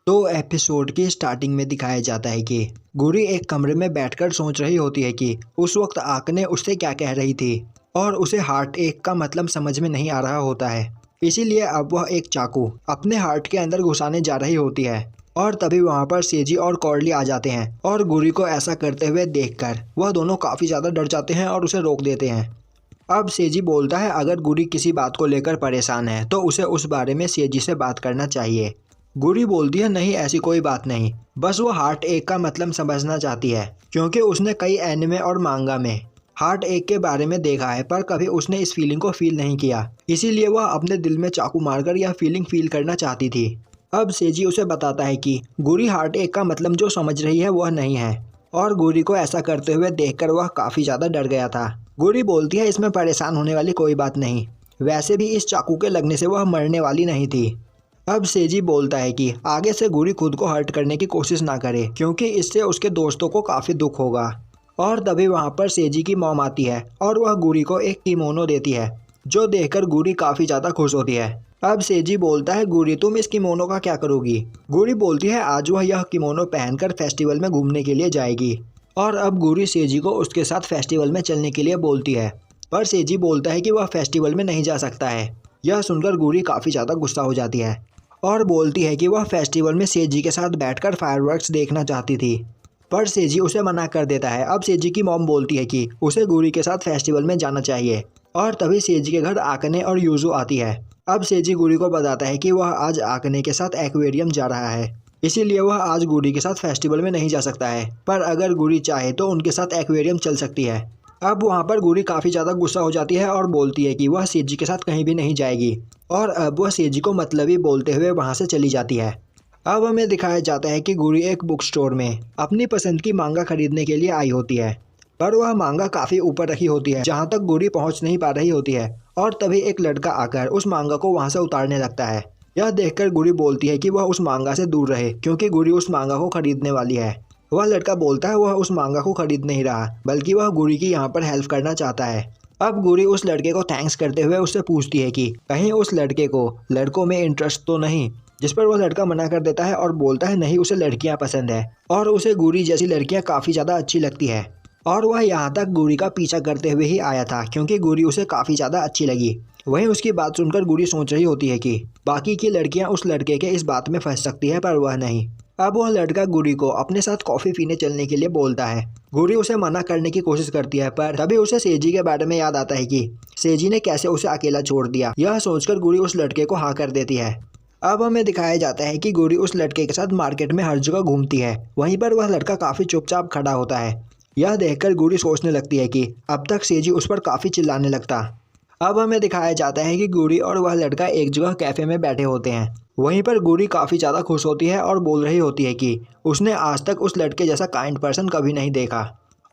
तो एपिसोड की स्टार्टिंग में दिखाया जाता है कि गुरी एक कमरे में बैठकर सोच रही होती है कि उस वक्त आकने उससे क्या कह रही थी और उसे हार्ट एक का मतलब समझ में नहीं आ रहा होता है। इसीलिए अब वह एक चाकू अपने हार्ट के अंदर घुसाने जा रही होती है और तभी वहां पर सेजी और कॉर्डली आ जाते हैं और गुरी को ऐसा करते हुए देखकर वह दोनों काफी ज्यादा डर जाते हैं और उसे रोक देते हैं। अब सेजी बोलता है अगर गुरी किसी बात को लेकर परेशान है तो उसे उस बारे में सेजी से बात करना चाहिए। गुरी बोलती है नहीं ऐसी कोई बात नहीं, बस वो हार्ट एक का मतलब समझना चाहती है क्योंकि उसने कई एनिमे और मांगा में हार्ट एक के बारे में देखा है पर कभी उसने इस फीलिंग को फील नहीं किया, इसीलिए वह अपने दिल में चाकू मारकर यह फीलिंग फील करना चाहती थी। अब सेजी उसे बताता है कि गुरी हार्ट एक का मतलब जो समझ रही है वह नहीं है और गुरी को ऐसा करते हुए देखकर वह काफी ज्यादा डर गया था। गुरी बोलती है इसमें परेशान होने वाली कोई बात नहीं, वैसे भी इस चाकू के लगने से वह मरने वाली नहीं थी। अब सेजी बोलता है कि आगे से गुरी खुद को हर्ट करने की कोशिश ना करे क्योंकि इससे उसके दोस्तों को काफी दुख होगा। और तभी वहां पर सेजी की मॉम आती है और वह गुरी को एक किमोनो देती है जो देखकर गुरी काफी ज्यादा खुश होती है। अब सेजी बोलता है गुरी तुम इस किमोनो का क्या करोगी। गुरी बोलती है आज वह यह किमोनो पहनकर फेस्टिवल में घूमने के लिए जाएगी और अब गुरी सेजी को उसके साथ फेस्टिवल में चलने के लिए बोलती है पर सेजी बोलता है कि वह फेस्टिवल में नहीं जा सकता है। यह सुनकर गुरी काफी ज्यादा गुस्सा हो जाती है और बोलती है कि वह फेस्टिवल में सेजी के साथ बैठकर फायरवर्क्स देखना चाहती थी पर सेजी उसे मना कर देता है। अब सेजी की मॉम बोलती है कि उसे गुरी के साथ फेस्टिवल में जाना चाहिए और तभी सेजी के घर आकने और यूजू आती है। अब सेजी गुरी को बताता है कि वह आज आकने के साथ एक्वेरियम जा रहा है, इसीलिए वह आज गुरी के साथ फेस्टिवल में नहीं जा सकता है पर अगर गुरी चाहे तो उनके साथ एक्वेरियम चल सकती है। अब वहाँ पर गुरी काफ़ी ज़्यादा गुस्सा हो जाती है और बोलती है कि वह सेजी के साथ कहीं भी नहीं जाएगी और अब वह सेजी को मतलबी बोलते हुए वहाँ से चली जाती है। अब हमें दिखाया जाता है कि गुरी एक बुक स्टोर में अपनी पसंद की मांगा खरीदने के लिए आई होती है पर वह मांगा काफ़ी ऊपर रखी होती है जहाँ तक गुरी पहुँच नहीं पा रही होती है और तभी एक लड़का आकर उस मांगा को वहाँ से उतारने लगता है। यह देखकर गुरी बोलती है कि वह उस मांगा से दूर रहे क्योंकि गुरी उस मांगा को खरीदने वाली है। वह लड़का बोलता है वह उस मांगा को खरीद नहीं रहा बल्कि वह गुरी की यहाँ पर हेल्प करना चाहता है। अब गुरी उस लड़के को थैंक्स करते हुए उससे पूछती है कि कहीं उस लड़के को लड़कों में इंटरेस्ट तो नहीं, जिस पर वह लड़का मना कर देता है और बोलता है नहीं उसे लड़कियां पसंद है और उसे गुरी जैसी लड़कियां काफ़ी ज़्यादा अच्छी लगती है और वह यहाँ तक गुरी का पीछा करते हुए ही आया था क्योंकि गुरी उसे काफ़ी ज़्यादा अच्छी लगी। वहीं उसकी बात सुनकर गुरी सोच रही होती है कि बाकी की लड़कियां उस लड़के के इस बात में फंस सकती है पर वह नहीं। अब वह लड़का गुरी को अपने साथ कॉफ़ी पीने चलने के लिए बोलता है। गुरी उसे मना करने की कोशिश करती है पर तभी उसे सेजी के बारे में याद आता है कि सेजी ने कैसे उसे अकेला छोड़ दिया। यह सोचकर गुरी उस लड़के को हाँ कर देती है। अब हमें दिखाया जाता है कि गुरी उस लड़के के साथ मार्केट में हर जगह घूमती है, वहीं पर वह लड़का काफ़ी चुपचाप खड़ा होता है। यह देखकर गुरी सोचने लगती है कि अब तक सेजी उस पर काफ़ी चिल्लाने लगता। अब हमें दिखाया जाता है कि गुरी और वह लड़का एक जगह कैफ़े में बैठे होते हैं। वहीं पर गुरी काफ़ी ज़्यादा खुश होती है और बोल रही होती है कि उसने आज तक उस लड़के जैसा काइंड पर्सन कभी नहीं देखा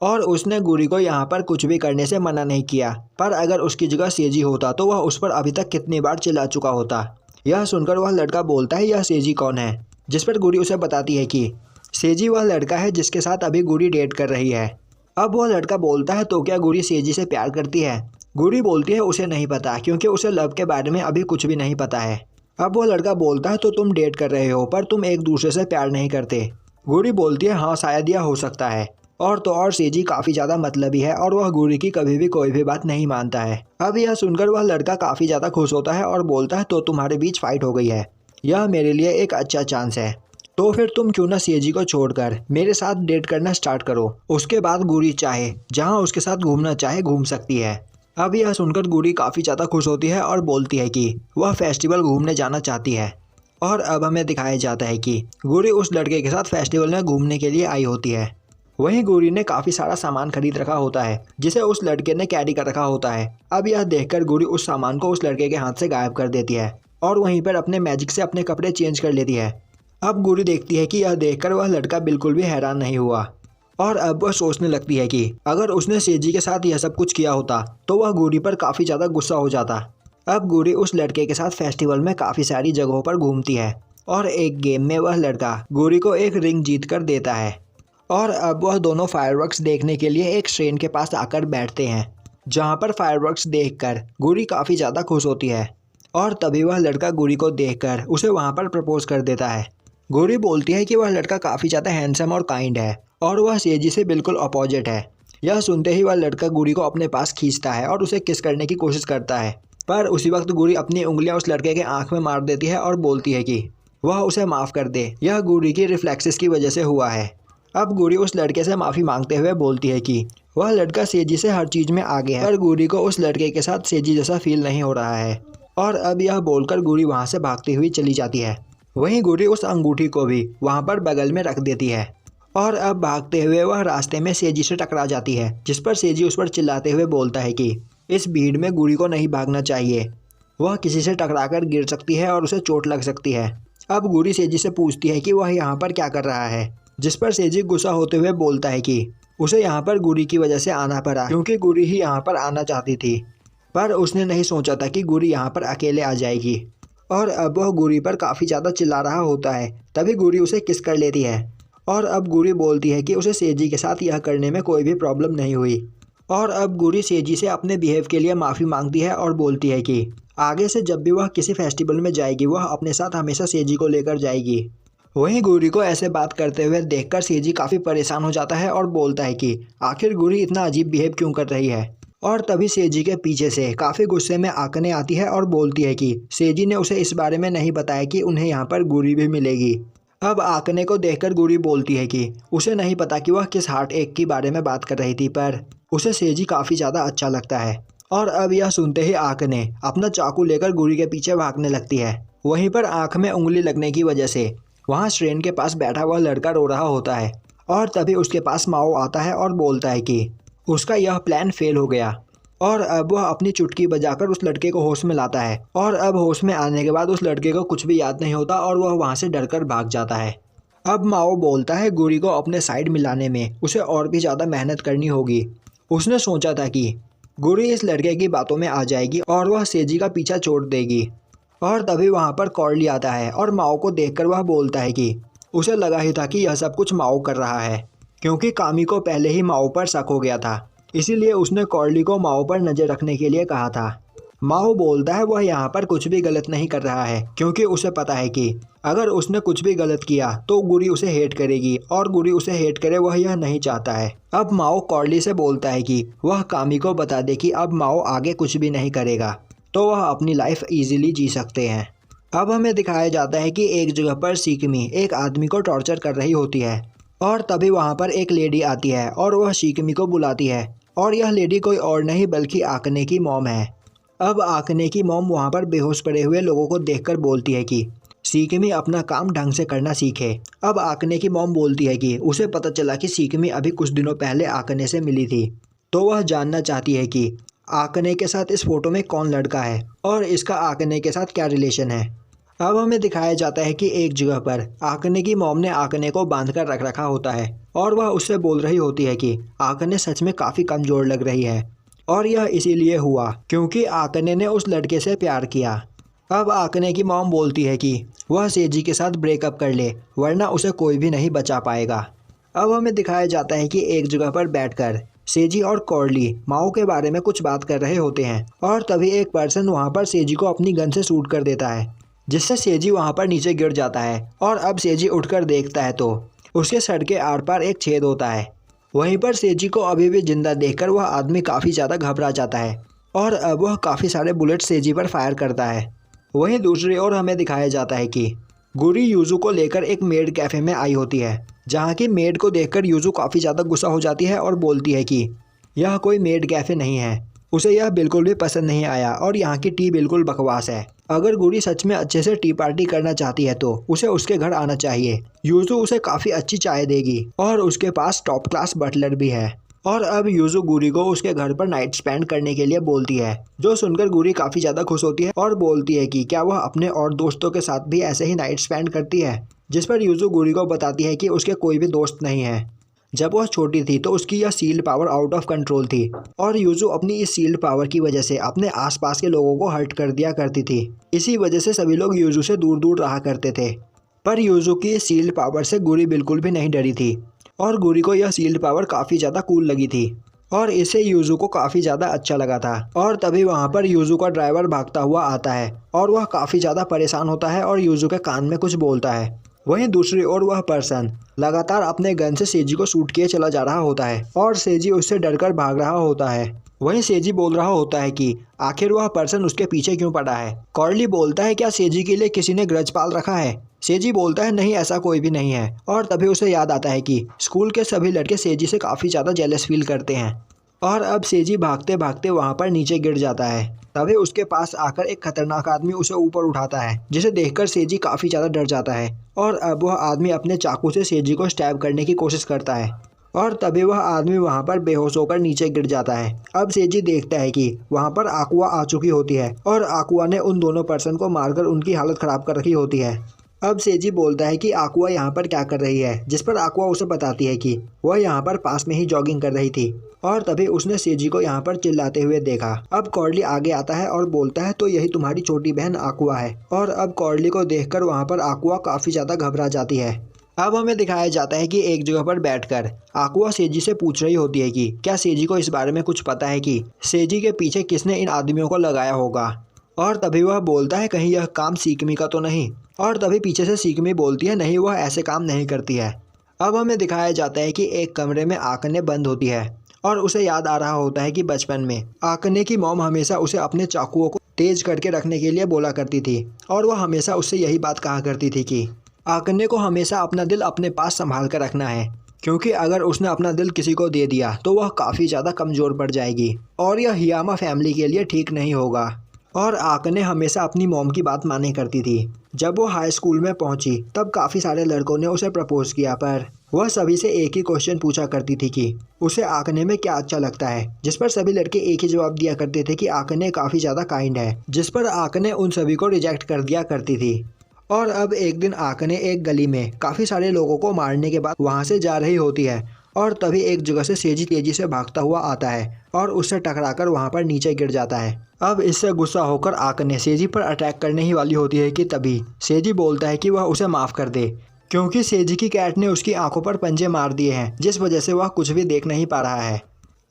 और उसने गुरी को यहाँ पर कुछ भी करने से मना नहीं किया, पर अगर उसकी जगह सेजी होता तो वह उस पर अभी तक कितनी बार चिल्ला चुका होता। यह सुनकर वह लड़का बोलता है यह सेजी कौन है, जिस पर गुरी उसे बताती है कि सेजी वह लड़का है जिसके साथ अभी गुरी डेट कर रही है। अब वह लड़का बोलता है तो क्या गुरी सेजी से प्यार करती है। गुरी बोलती है उसे नहीं पता क्योंकि उसे लव के बारे में अभी कुछ भी नहीं पता है। अब वह लड़का बोलता है तो तुम डेट कर रहे हो पर तुम एक दूसरे से प्यार नहीं करते। गुरी बोलती है हाँ शायद यह हो सकता है और तो और सेजी काफ़ी ज़्यादा मतलबी है और वह गुरी की कभी भी कोई भी बात नहीं मानता है। अब यह सुनकर वह लड़का काफ़ी ज़्यादा खुश होता है और बोलता है तो तुम्हारे बीच फाइट हो गई है, यह मेरे लिए एक अच्छा चांस है, तो फिर तुम क्यों ना सेजी को छोड़कर मेरे साथ डेट करना स्टार्ट करो, उसके बाद गुरी चाहे जहाँ उसके साथ घूमना चाहे घूम सकती है। अब यह सुनकर गुरी काफ़ी ज़्यादा खुश होती है और बोलती है कि वह फेस्टिवल घूमने जाना चाहती है। और अब हमें दिखाया जाता है कि गुरी उस लड़के के साथ फेस्टिवल में घूमने के लिए आई होती है। वहीं गुरी ने काफ़ी सारा सामान खरीद रखा होता है जिसे उस लड़के ने कैरी कर रखा होता है। अब यह देखकर गुरी उस सामान को उस लड़के के हाथ से गायब कर देती है और वहीं पर अपने मैजिक से अपने कपड़े चेंज कर लेती है। अब गुरी देखती है कि यह देखकर वह लड़का बिल्कुल भी हैरान नहीं हुआ और अब वह सोचने लगती है कि अगर उसने सेजी के साथ यह सब कुछ किया होता तो वह गुरी पर काफ़ी ज़्यादा गुस्सा हो जाता। अब गुरी उस लड़के के साथ फेस्टिवल में काफ़ी सारी जगहों पर घूमती है और एक गेम में वह लड़का गुरी को एक रिंग जीत कर देता है और अब वह दोनों फायरवर्क्स देखने के लिए एक ट्रेन के पास आकर बैठते हैं जहाँ पर फायरवर्क्स देखकर गुरी काफ़ी ज़्यादा खुश होती है और तभी वह लड़का गुरी को देखकर उसे वहाँ पर प्रपोज कर देता है। गोरी बोलती है कि वह लड़का काफ़ी ज़्यादा हैंडसम और काइंड है और वह सेजी से बिल्कुल अपोजिट है। यह सुनते ही वह लड़का गोरी को अपने पास खींचता है और उसे किस करने की कोशिश करता है, पर उसी वक्त गोरी अपनी उंगलियां उस लड़के के आंख में मार देती है और बोलती है कि वह उसे माफ़ कर दे, यह गोरी की रिफ्लेक्सेस की वजह से हुआ है। अब गोरी उस लड़के से माफ़ी मांगते हुए बोलती है कि वह लड़का सेजी से हर चीज़ में आगे है, पर गोरी को उस लड़के के साथ सेजी जैसा फील नहीं हो रहा है। और अब यह बोलकर गोरी वहाँ से भागती हुई चली जाती है। वहीं गोरी उस अंगूठी को भी वहाँ पर बगल में रख देती है और अब भागते हुए वह रास्ते में सेजी से टकरा जाती है, जिस पर सेजी उस पर चिल्लाते हुए बोलता है कि इस भीड़ में गोरी को नहीं भागना चाहिए, वह किसी से टकराकर गिर सकती है और उसे चोट लग सकती है। अब गोरी सेजी से पूछती है कि वह यहाँ पर क्या कर रहा है, जिस पर सेजी गुस्सा होते हुए बोलता है कि उसे यहाँ पर गोरी की वजह से आना पड़ा, क्योंकि गोरी ही यहाँ पर आना चाहती थी, पर उसने नहीं सोचा था कि गोरी यहाँ पर अकेले आ जाएगी। और अब वह गोरी पर काफ़ी ज़्यादा चिल्ला रहा होता है। तभी गोरी उसे किस कर लेती है और अब गोरी बोलती है कि उसे सेजी के साथ यह करने में कोई भी प्रॉब्लम नहीं हुई। और अब गोरी सेजी से अपने बिहेव के लिए माफ़ी मांगती है और बोलती है कि आगे से जब भी वह किसी फेस्टिवल में जाएगी वह अपने साथ हमेशा सेजी को लेकर जाएगी। वहीं गोरी को ऐसे बात करते हुए देखकर सेजी काफ़ी परेशान हो जाता है और बोलता है कि आखिर गोरी इतना अजीब बिहेव क्यों कर रही है। और तभी सेजी के पीछे से काफ़ी गुस्से में आकने आती है और बोलती है कि सेजी ने उसे इस बारे में नहीं बताया कि उन्हें यहाँ पर गोरी भी मिलेगी। अब आकने को देखकर गोरी बोलती है कि उसे नहीं पता कि वह किस हार्ट एक के बारे में बात कर रही थी, पर उसे सेजी काफ़ी ज़्यादा अच्छा लगता है। और अब यह सुनते ही आकने अपना चाकू लेकर गोरी के पीछे भागने लगती है। वहीं पर आँख में उंगली लगने की वजह से वहाँ श्रेन के पास बैठा हुआ लड़का रो रहा होता है और तभी उसके पास माओ आता है और बोलता है कि उसका यह प्लान फेल हो गया। और अब वह अपनी चुटकी बजाकर उस लड़के को होश में लाता है और अब होश में आने के बाद उस लड़के को कुछ भी याद नहीं होता और वह वहाँ से डरकर भाग जाता है। अब माओ बोलता है गोरी को अपने साइड मिलाने में उसे और भी ज़्यादा मेहनत करनी होगी। उसने सोचा था कि गोरी इस लड़के की बातों में आ जाएगी और वह सेजी का पीछा छोड़ देगी। और तभी वहाँ पर कॉर्ली आता है और माओ को देखकर वह बोलता है कि उसे लगा ही था कि यह सब कुछ माओ कर रहा है, क्योंकि कामी को पहले ही माओ पर शक हो गया था, इसीलिए उसने कॉर्ली को माओ पर नज़र रखने के लिए कहा था। माओ बोलता है वह यहाँ पर कुछ भी गलत नहीं कर रहा है, क्योंकि उसे पता है कि अगर उसने कुछ भी गलत किया तो गोरी उसे हेट करेगी और गोरी उसे हेट करे वह यह नहीं चाहता है। अब माओ कॉर्ली से बोलता है कि वह कामी को बता दे कि अब माओ आगे कुछ भी नहीं करेगा तो वह अपनी लाइफ इजीली जी सकते हैं। अब हमें दिखाया जाता है कि एक जगह पर शिकमी एक आदमी को टॉर्चर कर रही होती है और तभी वहाँ पर एक लेडी आती है और वह शिकमी को बुलाती है और यह लेडी कोई और नहीं बल्कि आकने की मॉम है। अब आकने की मॉम वहाँ पर बेहोश पड़े हुए लोगों को देखकर बोलती है कि शिकमी अपना काम ढंग से करना सीखे। अब आकने की मॉम बोलती है कि उसे पता चला कि शिकमी अभी कुछ दिनों पहले आकने से मिली थी, तो वह जानना चाहती है कि आकने के साथ इस फोटो में कौन लड़का है और इसका आकने के साथ क्या रिलेशन है। अब हमें दिखाया जाता है कि एक जगह पर आकने की मॉम ने आकने को बांध कर रख रखा होता है और वह उससे बोल रही होती है कि आकने सच में काफ़ी कमज़ोर लग रही है और यह इसीलिए हुआ क्योंकि आकने ने उस लड़के से प्यार किया। अब आकने की मॉम बोलती है कि वह सेजी के साथ ब्रेकअप कर ले वरना उसे कोई भी नहीं बचा पाएगा। अब हमें दिखाया जाता है कि एक जगह पर बैठकर सेजी और कॉर्ली माओ के बारे में कुछ बात कर रहे होते हैं और तभी एक पर्सन वहाँ पर सेजी को अपनी गन से शूट कर देता है, जिससे सेजी वहाँ पर नीचे गिर जाता है। और अब सेजी उठकर देखता है तो उसके सर के आर पार एक छेद होता है। वहीं पर सेजी को अभी भी जिंदा देखकर वह आदमी काफ़ी ज़्यादा घबरा जाता है और अब वह काफ़ी सारे बुलेट सेजी पर फायर करता है। वहीं दूसरी ओर हमें दिखाया जाता है कि गोरी यूजू को लेकर एक मेड कैफ़े में आई होती है, जहाँ की मेड को देखकर यूजू काफ़ी ज़्यादा गुस्सा हो जाती है और बोलती है कि यह कोई मेड कैफ़े नहीं है, उसे यह बिल्कुल भी पसंद नहीं आया और यहाँ की टी बिल्कुल बकवास है। अगर गोरी सच में अच्छे से टी पार्टी करना चाहती है तो उसे उसके घर आना चाहिए, यूजू उसे काफ़ी अच्छी चाय देगी और उसके पास टॉप क्लास बटलर भी है। और अब यूजू गोरी को उसके घर पर नाइट स्पेंड करने के लिए बोलती है, जो सुनकर गोरी काफ़ी ज़्यादा खुश होती है और बोलती है कि क्या वह अपने और दोस्तों के साथ भी ऐसे ही नाइट स्पेंड करती है, जिस पर यूजू गोरी को बताती है कि उसके कोई भी दोस्त नहीं है। जब वह छोटी थी तो उसकी यह sealed power out of control थी और यूजू अपनी इस सील्ड पावर की वजह से अपने आसपास के लोगों को हर्ट कर दिया करती थी। इसी वजह से सभी लोग यूजू से दूर दूर रहा करते थे। पर यूजू की इस सील्ड पावर से गोरी बिल्कुल भी नहीं डरी थी और गोरी को यह सील्ड पावर काफ़ी ज़्यादा कूल लगी थी और इसे यूजू को काफ़ी ज़्यादा अच्छा लगा था। और तभी वहाँ पर यूजू का ड्राइवर भागता हुआ आता है और वह काफ़ी ज़्यादा परेशान होता है और यूजू के कान में कुछ बोलता है। वहीं दूसरी ओर वह पर्सन लगातार अपने गन से सेजी को शूट किए चला जा रहा होता है और सेजी उससे डरकर भाग रहा होता है। वहीं सेजी बोल रहा होता है कि आखिर वह पर्सन उसके पीछे क्यों पड़ा है। कॉर्ली बोलता है क्या सेजी के लिए किसी ने ग्रज पाल रखा है। सेजी बोलता है नहीं, ऐसा कोई भी नहीं है। और तभी उसे याद आता है कि स्कूल के सभी लड़के सेजी से काफ़ी ज़्यादा जेलस फील करते हैं। और अब सेजी भागते भागते वहाँ पर नीचे गिर जाता है। तभी उसके पास आकर एक खतरनाक आदमी उसे ऊपर उठाता है, जिसे देखकर सेजी काफ़ी ज़्यादा डर जाता है। और अब वह आदमी अपने चाकू से सेजी को स्टैब करने की कोशिश करता है और तभी वह आदमी वहाँ पर बेहोश होकर नीचे गिर जाता है। अब सेजी देखता है कि वहाँ पर आकुआ आ चुकी होती है और आकुआ ने उन दोनों पर्सन को मारकर उनकी हालत ख़राब कर रखी होती है। अब सेजी बोलता है कि आकुआ यहाँ पर क्या कर रही है, जिस पर आकुआ उसे बताती है कि वह यहाँ पर पास में ही जॉगिंग कर रही थी और तभी उसने सेजी को यहाँ पर चिल्लाते हुए देखा। अब कॉर्ली आगे आता है और बोलता है तो यही तुम्हारी छोटी बहन आकुआ है। और अब कॉर्ली को देखकर वहाँ पर आकुआ काफ़ी ज़्यादा घबरा जाती है। अब हमें दिखाया जाता है कि एक जगह पर बैठकर आकुआ सेजी से पूछ रही होती है कि क्या सेजी को इस बारे में कुछ पता है कि सेजी के पीछे किसने इन आदमियों को लगाया होगा। और तभी वह बोलता है कहीं यह काम सीकमी का तो नहीं। और तभी पीछे से सीकमी बोलती है नहीं, वह ऐसे काम नहीं करती है। अब हमें दिखाया जाता है कि एक कमरे में आकने बंद होती है और उसे याद आ रहा होता है कि बचपन में आकने की मॉम हमेशा उसे अपने चाकुओं को तेज करके रखने के लिए बोला करती थी और वह हमेशा उससे यही बात कहा करती थी कि आकने को हमेशा अपना दिल अपने पास संभाल कर रखना है, क्योंकि अगर उसने अपना दिल किसी को दे दिया तो वह काफ़ी ज़्यादा कमज़ोर पड़ जाएगी और यह हियामा फैमिली के लिए ठीक नहीं होगा। और आकने हमेशा अपनी मॉम की बात माने करती थी। जब वो हाई स्कूल में पहुंची तब काफ़ी सारे लड़कों ने उसे प्रपोज किया, पर वह सभी से एक ही क्वेश्चन पूछा करती थी कि उसे आकने में क्या अच्छा लगता है, जिस पर सभी लड़के एक ही जवाब दिया करते थे कि आकने काफ़ी ज़्यादा काइंड है, जिस पर आकने उन सभी को रिजेक्ट कर दिया करती थी। और अब एक दिन आकने एक गली में काफ़ी सारे लोगों को मारने के बाद वहाँ से जा रही होती है और तभी एक जगह से सेजी तेजी से भागता हुआ आता है और उससे टकराकर वहाँ पर नीचे गिर जाता है। अब इससे गुस्सा होकर आकने सेजी पर अटैक करने ही वाली होती है कि तभी सेजी बोलता है कि वह उसे माफ़ कर दे, क्योंकि सेजी की कैट ने उसकी आंखों पर पंजे मार दिए हैं, जिस वजह से वह कुछ भी देख नहीं पा रहा है।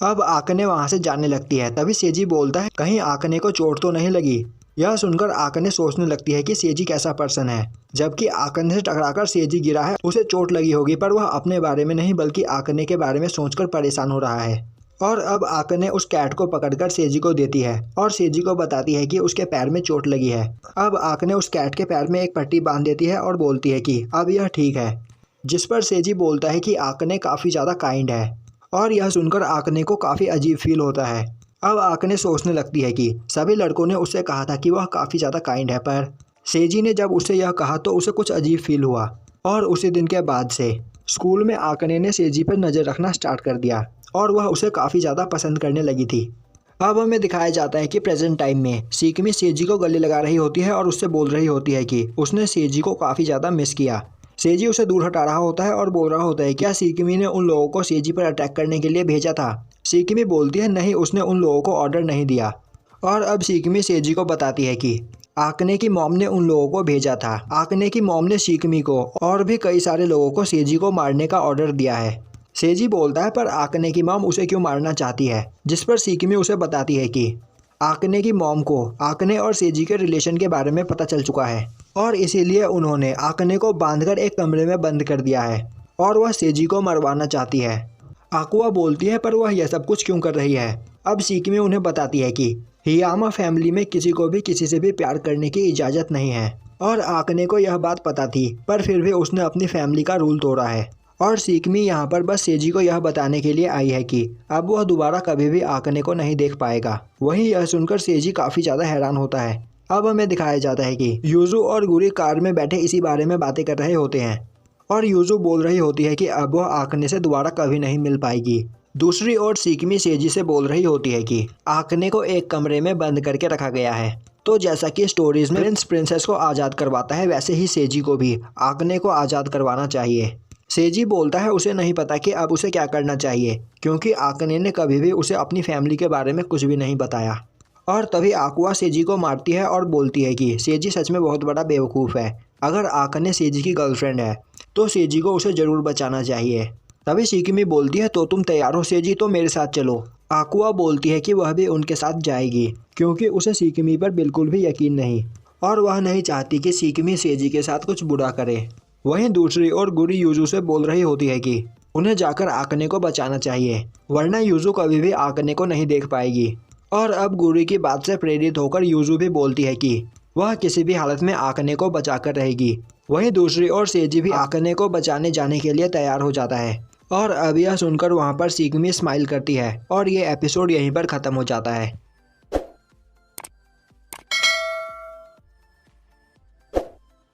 अब आकने वहाँ से जाने लगती है। तभी सेजी बोलता है कहीं आकने को चोट तो नहीं लगी। यह सुनकर आकने सोचने लगती है कि सेजी कैसा पर्सन है, जबकि आकने से टकराकर सेजी गिरा है, उसे चोट लगी होगी, पर वह अपने बारे में नहीं बल्कि आकने के बारे में सोचकर परेशान हो रहा है। और अब आकने उस कैट को पकड़कर सेजी को देती है और सेजी को बताती है कि उसके पैर में चोट लगी है। अब आकने उस कैट के पैर में एक पट्टी बांध देती है और बोलती है कि अब यह ठीक है, जिस पर सेजी बोलता है कि आकने काफ़ी ज़्यादा काइंड है। और यह सुनकर आकने को काफ़ी अजीब फील होता है। अब आकने सोचने लगती है कि सभी लड़कों ने उससे कहा था कि वह काफ़ी ज़्यादा काइंड है, पर सेजी ने जब उसे यह कहा तो उसे कुछ अजीब फील हुआ। और उसी दिन के बाद से स्कूल में आकने ने सेजी पर नज़र रखना स्टार्ट कर दिया और वह उसे काफ़ी ज़्यादा पसंद करने लगी थी। अब हमें दिखाया जाता है कि प्रेजेंट टाइम में सीकमी सेजी को गले लगा रही होती है और उससे बोल रही होती है कि उसने सेजी को काफ़ी ज़्यादा मिस किया। सेजी उसे दूर हटा रहा होता है और बोल रहा होता है क्या सीकमी ने उन लोगों को सेजी पर अटैक करने के लिए भेजा था। सीकमी बोलती है नहीं, उसने उन लोगों को ऑर्डर नहीं दिया। और अब सीकमी सेजी को बताती है कि आकने की मॉम ने उन लोगों को भेजा था। आकने की मॉम ने सीकमी को और भी कई सारे लोगों को सेजी को मारने का ऑर्डर दिया है। सेजी बोलता है पर आकने की मॉम उसे क्यों मारना चाहती है, जिस पर सीकमी उसे बताती है कि आकने की मॉम को आकने और सेजी के रिलेशन के बारे में पता चल चुका है और इसीलिए उन्होंने आकने को बांधकर एक कमरे में बंद कर दिया है और वह सेजी को मरवाना चाहती है। आकुआ बोलती है पर वह यह सब कुछ क्यों कर रही है। अब सीकमी उन्हें बताती है कि हियामा फैमिली में किसी को भी किसी से भी प्यार करने की इजाज़त नहीं है और आकने को यह बात पता थी, पर फिर भी उसने अपनी फैमिली का रूल तोड़ा है। और सीकमी यहाँ पर बस सेजी को यह बताने के लिए आई है कि अब वह दोबारा कभी भी आकने को नहीं देख पाएगा। वहीं यह सुनकर सेजी काफ़ी ज़्यादा हैरान होता है। अब हमें दिखाया जाता है कि यूजू और गुरी कार में बैठे इसी बारे में बातें कर रहे होते हैं और यूजू बोल रही होती है कि अब वह आकने से दोबारा कभी नहीं मिल पाएगी। दूसरी ओर सीकमी सेजी से बोल रही होती है कि आकने को एक कमरे में बंद करके रखा गया है। तो जैसा कि स्टोरीज में प्रिंस प्रिंसेस को आज़ाद करवाता है, वैसे ही सेजी को भी आकने को आज़ाद करवाना चाहिए। सेजी बोलता है उसे नहीं पता कि अब उसे क्या करना चाहिए, क्योंकि आकने ने कभी भी उसे अपनी फैमिली के बारे में कुछ भी नहीं बताया। और तभी आकुआ सेजी को मारती है और बोलती है कि सेजी सच में बहुत बड़ा बेवकूफ़ है। अगर आकने सेजी की गर्लफ्रेंड है तो सेजी को उसे ज़रूर बचाना चाहिए। तभी सीकमी बोलती है तो तुम तैयार हो सेजी, तो मेरे साथ चलो। आकुआ बोलती है कि वह भी उनके साथ जाएगी, क्योंकि उसे सीकमी पर बिल्कुल भी यकीन नहीं और वह नहीं चाहती कि सीकमी सेजी के साथ कुछ बुरा करे। वहीं दूसरी ओर गुरी यूजू से बोल रही होती है कि उन्हें जाकर आकने को बचाना चाहिए, वरना यूजू कभी भी आकने को नहीं देख पाएगी। और अब गुरी की बात से प्रेरित होकर यूजू भी बोलती है कि वह किसी भी हालत में आकने को बचाकर रहेगी। वहीं दूसरी ओर सेजी भी आकने को बचाने जाने के लिए तैयार हो जाता है। और अब यह सुनकर वहाँ पर सिगमी स्माइल करती है और ये एपिसोड यहीं पर ख़त्म हो जाता है।